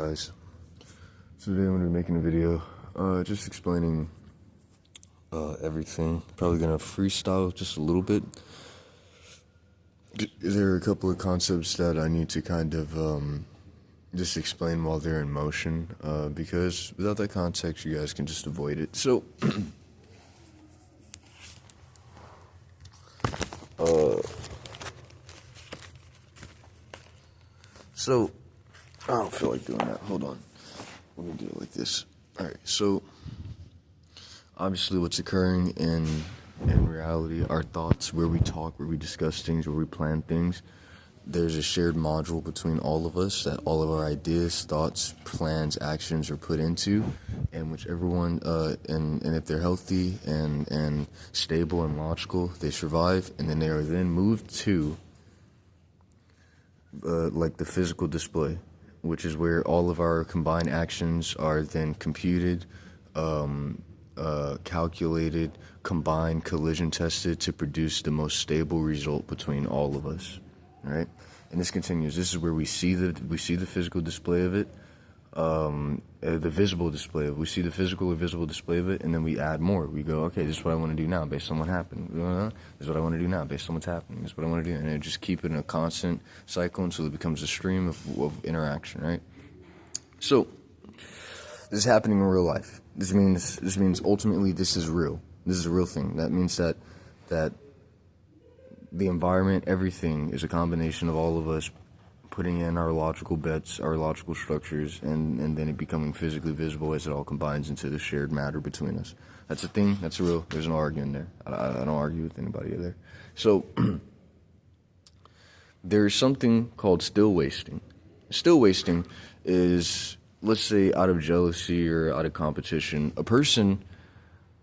guys? So today I'm going to be making a video just explaining everything. Probably going to freestyle just a little bit. There are a couple of concepts that I need to kind of just explain while they're in motion, because without that context you guys can just avoid it. So I don't feel like doing that. Hold on. Let me do it like this. Alright, so obviously what's occurring in reality, our thoughts, where we talk, where we discuss things, where we plan things, there's a shared module between all of us that all of our ideas, thoughts, plans, actions are put into, and whichever one, and if they're healthy and stable and logical, they survive, and then they are then moved to like the physical display, which is where all of our combined actions are then computed, calculated, combined, collision tested to produce the most stable result between all of us. All right, and this continues. This is where we see the physical display of it, the visible display of it. We see the physical or visible display of it, and then we add more. We go, okay, this is what I want to do now based on what happened. This is what I want to do now based on what's happening. This is what I want to do, and just keep it in a constant cycle until it becomes a stream of interaction. Right. So this is happening in real life. This means ultimately this is real. This is a real thing. That means that the environment, everything is a combination of all of us putting in our logical bets, our logical structures, and then it becoming physically visible as it all combines into the shared matter between us. That's a thing. That's real. There's no arguing there. I don't argue with anybody there. So there's something called still wasting. Still wasting is, let's say, out of jealousy or out of competition, a person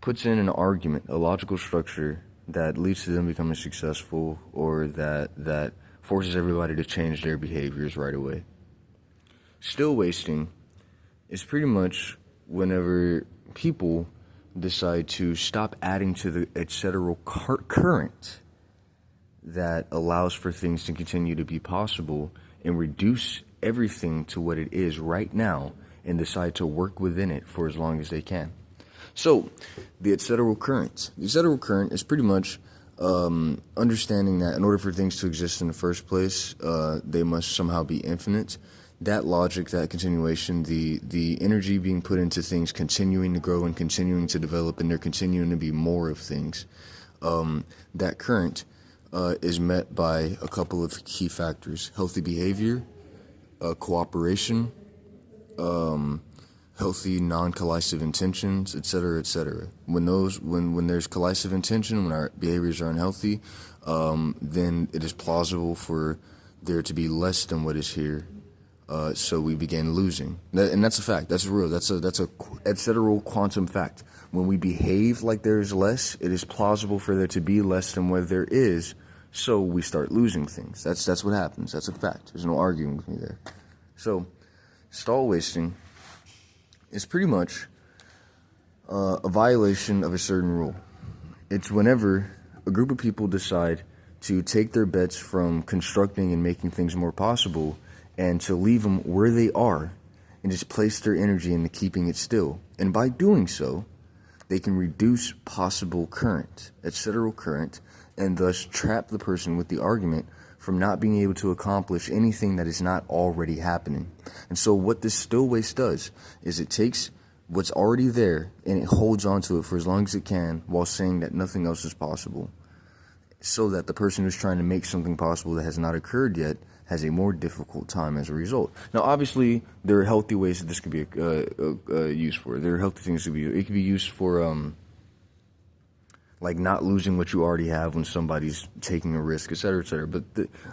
puts in an argument, a logical structure that leads to them becoming successful, or that forces everybody to change their behaviors right away. Still wasting is pretty much whenever people decide to stop adding to the etc. current that allows for things to continue to be possible and reduce everything to what it is right now and decide to work within it for as long as they can. So, the etc. current. The etc. current is pretty much understanding that in order for things to exist in the first place, they must somehow be infinite. That logic, that continuation, the energy being put into things continuing to grow and continuing to develop, and there continuing to be more of things, that current is met by a couple of key factors: healthy behavior, cooperation, healthy non-collisive intentions, etc., etc. When there's collisive intention, when our behaviors are unhealthy, then it is plausible for there to be less than what is here. So we begin losing, and that's a fact. That's real. That's a etc. quantum fact. When we behave like there is less, it is plausible for there to be less than what there is. So we start losing things. That's what happens. That's a fact. There's no arguing with me there. So stall wasting is pretty much a violation of a certain rule. It's whenever a group of people decide to take their bets from constructing and making things more possible and to leave them where they are and just place their energy into keeping it still. And by doing so, they can reduce possible current, etc. current, and thus trap the person with the argument from not being able to accomplish anything that is not already happening. And so what this still waste does is it takes what's already there and it holds on to it for as long as it can while saying that nothing else is possible, so that the person who's trying to make something possible that has not occurred yet has a more difficult time as a result. Now, obviously, there are healthy ways that this could be used for. There are healthy things it could be used for, like not losing what you already have when somebody's taking a risk, etc., etc. But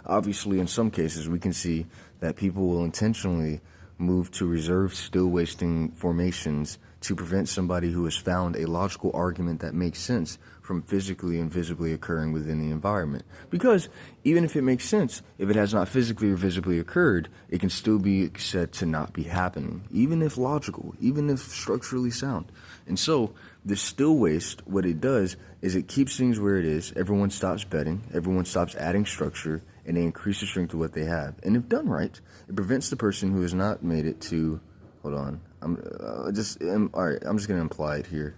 obviously, in some cases, we can see that people will intentionally move to reserve still wasting formations to prevent somebody who has found a logical argument that makes sense from physically and visibly occurring within the environment. Because even if it makes sense, if it has not physically or visibly occurred, it can still be said to not be happening, even if logical, even if structurally sound. And so the still waste, what it does is it keeps things where it is. Everyone stops betting, everyone stops adding structure, and they increase the strength of what they have. And if done right, it prevents the person who has not made it to, hold on, all right, I'm just going to imply it here.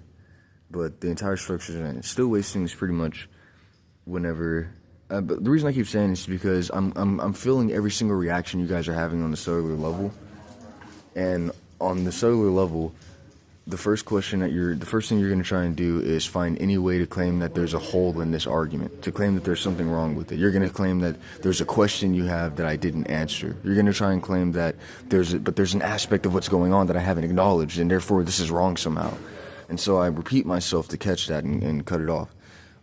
But the entire structure is still wasting is pretty much whenever, but the reason I keep saying this is because I'm feeling every single reaction you guys are having on the cellular level. And on the cellular level, the first thing you're going to try and do is find any way to claim that there's a hole in this argument, to claim that there's something wrong with it. You're going to claim that there's a question you have that I didn't answer. You're going to try and claim that there's an aspect of what's going on that I haven't acknowledged, and therefore this is wrong somehow. And so I repeat myself to catch that and cut it off.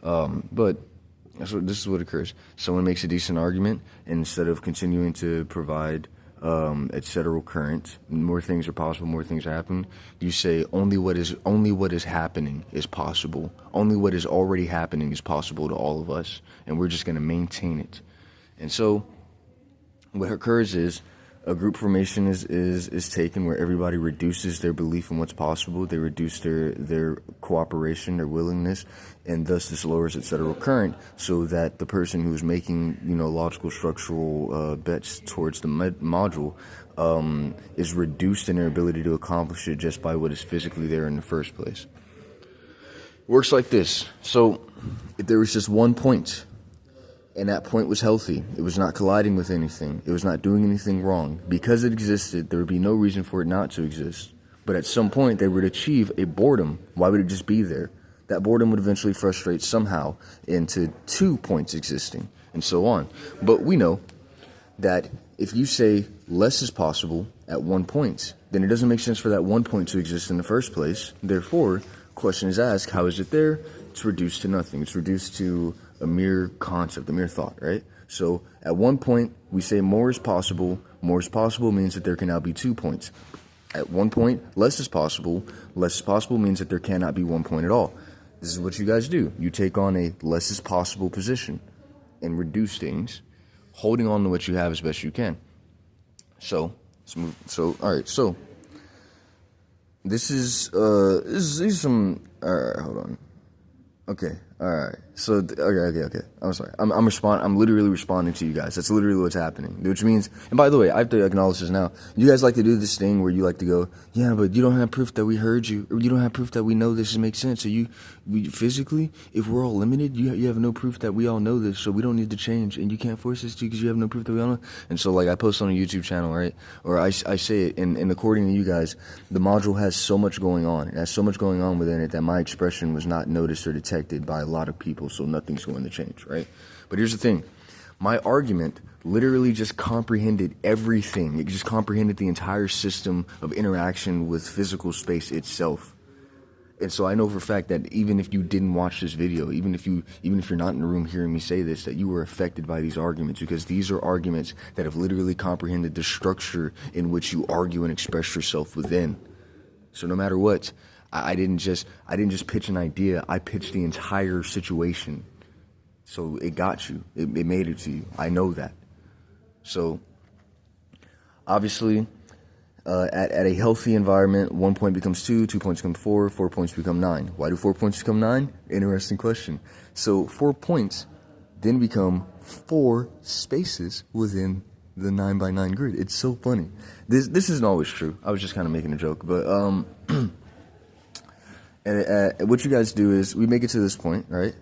But this is what occurs. Someone makes a decent argument, and instead of continuing to provide etc. current, more things are possible, more things are happening. You say only what is happening is possible. Only what is already happening is possible to all of us, and we're just going to maintain it. And so what occurs is a group formation is taken where everybody reduces their belief in what's possible. They reduce their cooperation, their willingness, and thus this lowers etc. current, so that the person who's making logical structural bets towards the module is reduced in their ability to accomplish it just by what is physically there in the first place. It works like this. So if there was just one point, and that point was healthy, it was not colliding with anything, it was not doing anything wrong, because it existed, there would be no reason for it not to exist. But at some point, they would achieve a boredom. Why would it just be there? That boredom would eventually frustrate somehow into 2 points existing, and so on. But we know that if you say less is possible at 1 point, then it doesn't make sense for that 1 point to exist in the first place. Therefore, question is asked, how is it there? It's reduced to nothing. It's reduced to a mere concept, a mere thought, right? So at 1 point, we say more is possible. More is possible means that there can now be 2 points. At 1 point, less is possible. Less is possible means that there cannot be 1 point at all. This is what you guys do. You take on a less is possible position and reduce things, holding on to what you have as best you can. So, let's move. So, all right. So, this is some. All right, hold on. Okay. All right. So, okay. I'm sorry. I'm literally responding to you guys. That's literally what's happening. Which means, and by the way, I have to acknowledge this now. You guys like to do this thing where you like to go, yeah, but you don't have proof that we heard you, or you don't have proof that we know this makes sense. So we physically, if we're all limited, you have no proof that we all know this, so we don't need to change, and you can't force us to because you have no proof that we all know. And so, like, I post on a YouTube channel, right? Or I say it, and according to you guys, the module has so much going on. It has so much going on within it that my expression was not noticed or detected by a lot of people, so nothing's going to change, right? But here's the thing. My argument literally just comprehended everything. It just comprehended the entire system of interaction with physical space itself. And so I know for a fact that even if you didn't watch this video, even if you're not in the room hearing me say this, that you were affected by these arguments, because these are arguments that have literally comprehended the structure in which you argue and express yourself within. So no matter what, I didn't just pitch an idea. I pitched the entire situation. So it got you. It made it to you. I know that. So obviously, at a healthy environment, 1 point becomes 2, 2 points become 4, 4 points become 9. Why do 4 points become 9? Interesting question. So 4 points then become 4 spaces within the 9 by 9 grid. It's so funny. This isn't always true. I was just kind of making a joke, but and what you guys do is we make it to this point, right?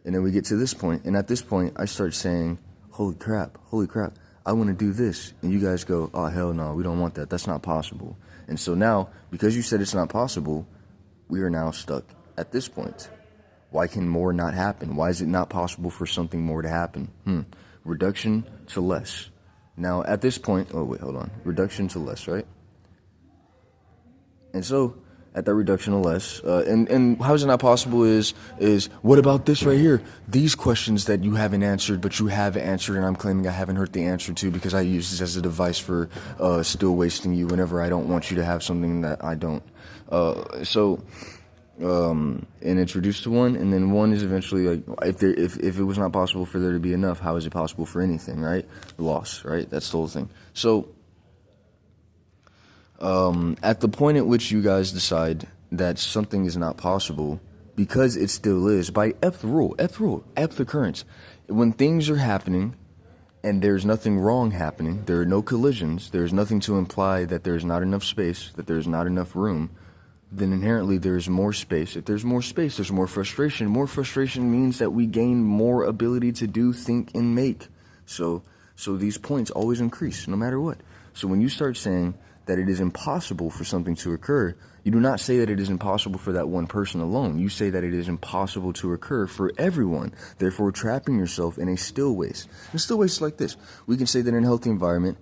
And then we get to this point, and at this point, I start saying, holy crap, I want to do this. And you guys go, oh, hell no, we don't want that. That's not possible. And so now, because you said it's not possible, we are now stuck at this point. Why can more not happen? Why is it not possible for something more to happen? Reduction to less. Now, at this point, oh, wait, hold on. Reduction to less, right? And so, at that reduction to less, and how is it not possible is what about this right here? These questions that you haven't answered, but you have answered, and I'm claiming I haven't heard the answer to because I use this as a device for still wasting you whenever I don't want you to have something that I don't. And it's reduced to 1, and then 1 is eventually like if it was not possible for there to be enough, how is it possible for anything, right? Loss, right? That's the whole thing. So at the point at which you guys decide that something is not possible, because it still is, by F the rule, F the occurrence, when things are happening and there's nothing wrong happening, there are no collisions, there's nothing to imply that there's not enough space, that there's not enough room, then inherently there's more space. If there's more space, there's more frustration. More frustration means that we gain more ability to do, think, and make. So these points always increase, no matter what. So when you start saying that it is impossible for something to occur, you do not say that it is impossible for that one person alone. You say that it is impossible to occur for everyone, therefore trapping yourself in a still waste. And still waste is like this. We can say that in a healthy environment,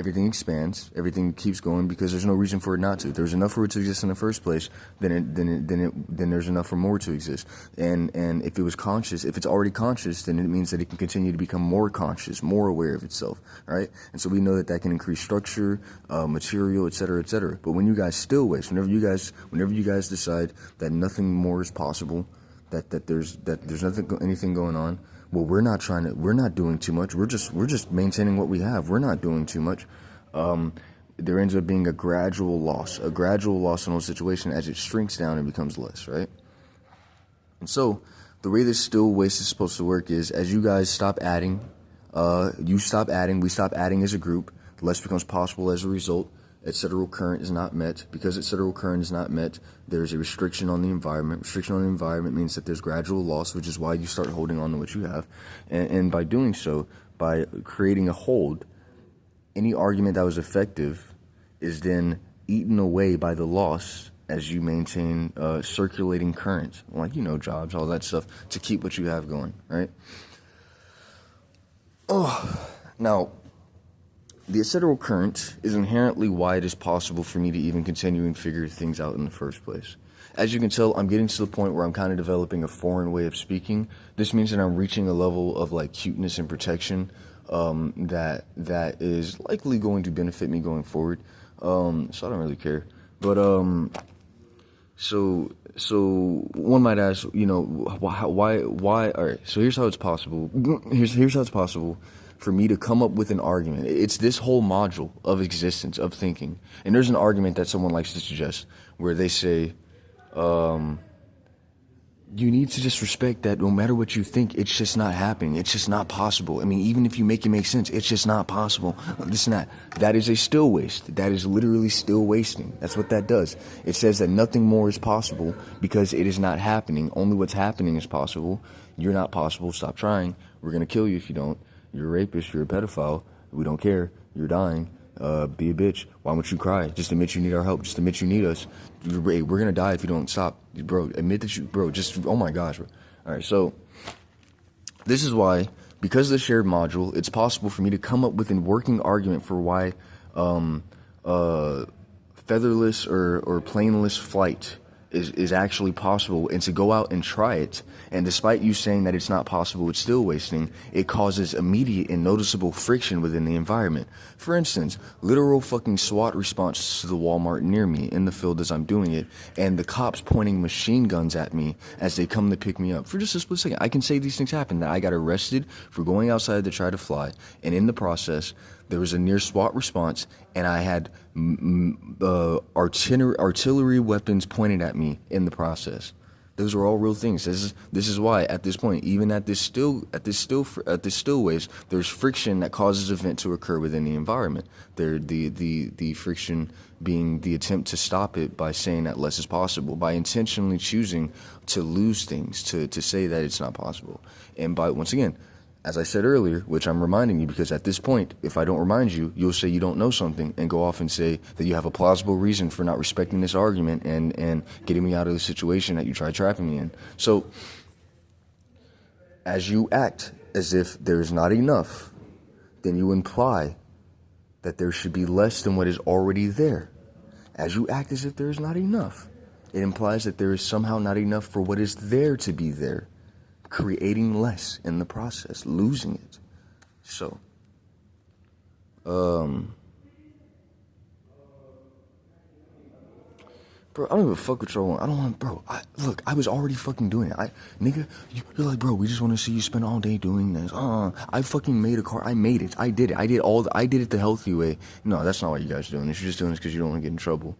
everything expands, everything keeps going because there's no reason for it not to. If there's enough for it to exist in the first place, then there's enough for more to exist. And if it was conscious, if it's already conscious, then it means that it can continue to become more conscious, more aware of itself, right? And so we know that can increase structure, material, et cetera, et cetera. But when you guys still waste, whenever you guys decide that nothing more is possible, that there's anything going on, well, we're not doing too much. We're just maintaining what we have. We're not doing too much. There ends up being a gradual loss in a situation as it shrinks down and becomes less, right? And so the way this still waste is supposed to work is as you guys stop adding, we stop adding as a group, less becomes possible as a result. Etc. current is not met. Because etc. current is not met, there's a restriction on the environment. Restriction on the environment means that there's gradual loss, which is why you start holding on to what you have. And by doing so, by creating a hold, any argument that was effective is then eaten away by the loss as you maintain circulating current, like, jobs, all that stuff, to keep what you have going, right? Now, the etc. current is inherently why it is possible for me to even continue and figure things out in the first place. As you can tell, I'm getting to the point where I'm kind of developing a foreign way of speaking. This means that I'm reaching a level of like cuteness and protection that is likely going to benefit me going forward. So I don't really care. But so one might ask, why? All right. So here's how it's possible. Here's how it's possible for me to come up with an argument. It's this whole module of existence, of thinking. And there's an argument that someone likes to suggest where they say, you need to just respect that no matter what you think, it's just not happening. It's just not possible. I mean, even if you make it make sense, it's just not possible. This and that. That is a still waste. That is literally still wasting. That's what that does. It says that nothing more is possible because it is not happening. Only what's happening is possible. You're not possible. Stop trying. We're going to kill you if you don't. You're a rapist. You're a pedophile. We don't care. You're dying. Be a bitch. Why won't you cry? Just admit you need our help. Just admit you need us. We're going to die if you don't stop. Bro, admit that oh my gosh, bro. All right, so this is why, because of the shared module, it's possible for me to come up with a working argument for why featherless or planeless flight is actually possible, and to go out and try it. And despite you saying that it's not possible, it's still wasting, it causes immediate and noticeable friction within the environment. For instance, literal fucking SWAT response to the Walmart near me in the field as I'm doing it, and the cops pointing machine guns at me as they come to pick me up. For just a split second, I can say these things happen, that I got arrested for going outside to try to fly, and in the process, there was a near SWAT response, and I had artillery weapons pointed at me in the process. Those are all real things. This is why at this point, even at this still waste, there's friction that causes event to occur within the environment. The friction being the attempt to stop it by saying that less is possible, by intentionally choosing to lose things, to say that it's not possible, and by, once again, as I said earlier, which I'm reminding you, because at this point, if I don't remind you, you'll say you don't know something and go off and say that you have a plausible reason for not respecting this argument and getting me out of the situation that you tried trapping me in. So, as you act as if there's not enough, then you imply that there should be less than what is already there. As you act as if there is not enough, it implies that there is somehow not enough for what is there to be there, creating less in the process, losing it. So, bro, I don't give a fuck what y'all want. I don't want, bro. Look, I was already fucking doing it. You're like, bro, we just want to see you spend all day doing this. I fucking made a car. I made it. I did it. I did it the healthy way. No, that's not what you guys are doing. You're just doing this because you don't want to get in trouble.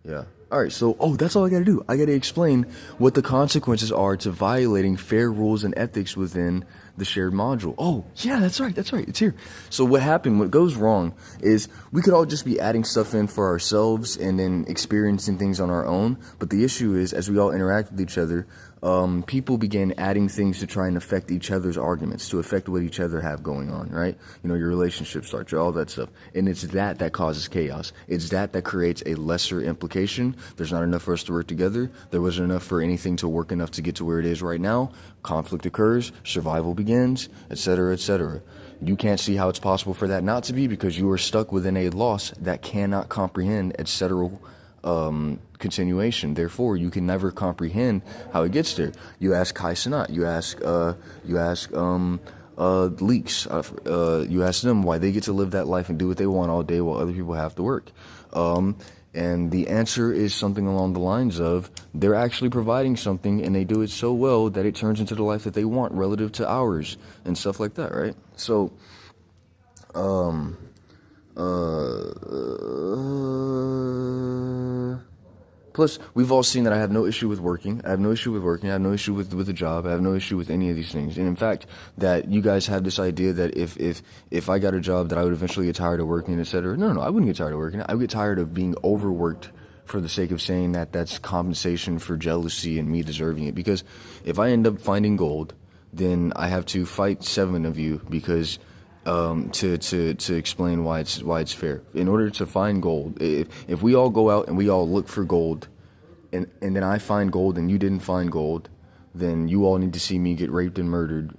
Yeah. All right. So, that's all I got to do. I got to explain what the consequences are to violating fair rules and ethics within the shared module. Oh, yeah, that's right. That's right. It's here. So what goes wrong is we could all just be adding stuff in for ourselves and then experiencing things on our own. But the issue is, as we all interact with each other, people begin adding things to try and affect each other's arguments, to affect what each other have going on, right? You know, your relationship starts, all that stuff. And it's that causes chaos. It's that creates a lesser implication. There's not enough for us to work together. There wasn't enough for anything to work enough to get to where it is right now. Conflict occurs, survival begins, etc., etc. You can't see how it's possible for that not to be, because you are stuck within a loss that cannot comprehend, etc., continuation. Therefore, you can never comprehend how it gets there. You ask Kai Cenat, you ask Leaks, you ask them why they get to live that life and do what they want all day while other people have to work. And the answer is something along the lines of they're actually providing something, and they do it so well that it turns into the life that they want relative to ours and stuff like that, right? So, plus, we've all seen that I have no issue with working. I have no issue with working. I have no issue with a job. I have no issue with any of these things. And in fact, that you guys have this idea that if I got a job that I would eventually get tired of working, etc. No, I wouldn't get tired of working. I would get tired of being overworked for the sake of saying that that's compensation for jealousy and me deserving it. Because if I end up finding gold, then I have to fight 7 of you because to explain why it's fair. In order to find gold, if we all go out and we all look for gold, and then I find gold and you didn't find gold, then you all need to see me get raped and murdered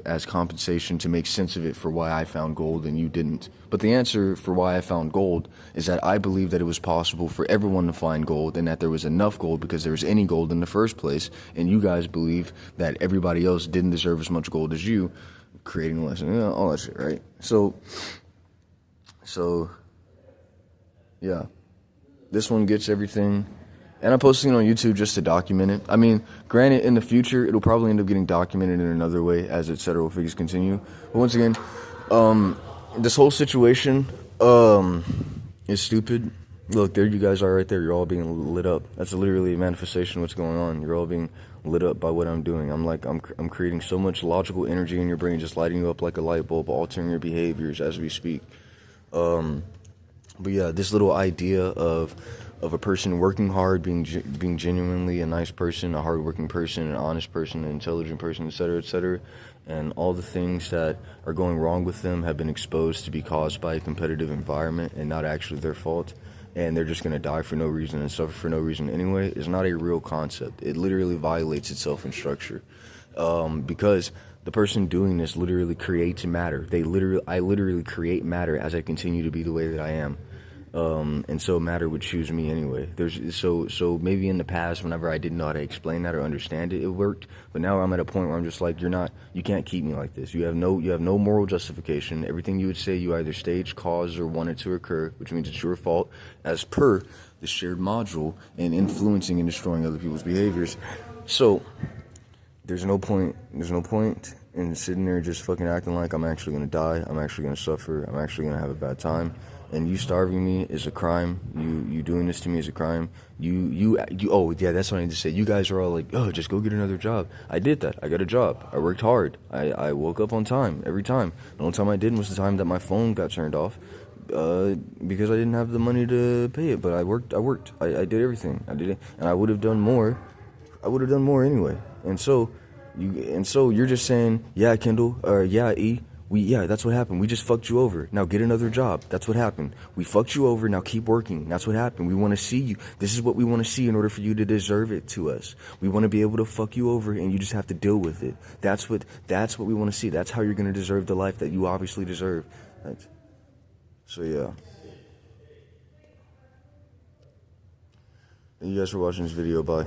as compensation to make sense of it for why I found gold and you didn't. But the answer for why I found gold is that I believe that it was possible for everyone to find gold, and that there was enough gold because there was any gold in the first place, and you guys believe that everybody else didn't deserve as much gold as you, creating a lesson, all that shit, right? So, yeah, this one gets everything, and I'm posting it on YouTube just to document it. I mean, granted, in the future, it'll probably end up getting documented in another way as etc. figures continue. But once again, this whole situation, is stupid. Look, there you guys are right there. You're all being lit up. That's literally a manifestation of what's going on. You're all being lit up by what I'm doing. I'm creating so much logical energy in your brain, just lighting you up like a light bulb, altering your behaviors as we speak. But yeah, this little idea of a person working hard, being genuinely a nice person, a hardworking person, an honest person, an intelligent person, etc., and all the things that are going wrong with them have been exposed to be caused by a competitive environment and not actually their fault, and they're just going to die for no reason and suffer for no reason anyway, is not a real concept. It literally violates itself in structure, because the person doing this literally creates matter. I literally create matter as I continue to be the way that I am. And so matter would choose me anyway. So maybe in the past, whenever I didn't know how to explain that or understand it, it worked. But now I'm at a point where I'm just like, you can't keep me like this. You have no moral justification. Everything you would say, you either staged, caused, or wanted to occur, which means it's your fault, as per the shared module, and influencing and destroying other people's behaviors. So there's no point in sitting there just fucking acting like I'm actually gonna die, I'm actually gonna suffer, I'm actually gonna have a bad time. And you starving me is a crime. You doing this to me is a crime. Oh yeah, that's what I need to say. You guys are all like, oh, just go get another job. I did that. I got a job. I worked hard. I woke up on time every time. The only time I didn't was the time that my phone got turned off, because I didn't have the money to pay it. But I worked. I did everything. I did it, and I would have done more. I would have done more anyway. And so you're just saying, yeah, Kendall, or yeah, E. Yeah, that's what happened. We just fucked you over. Now get another job. That's what happened. We fucked you over. Now keep working. That's what happened. We want to see you. This is what we want to see in order for you to deserve it to us. We want to be able to fuck you over, and you just have to deal with it. That's what we want to see. That's how you're going to deserve the life that you obviously deserve. So yeah. Thank you guys for watching this video. Bye.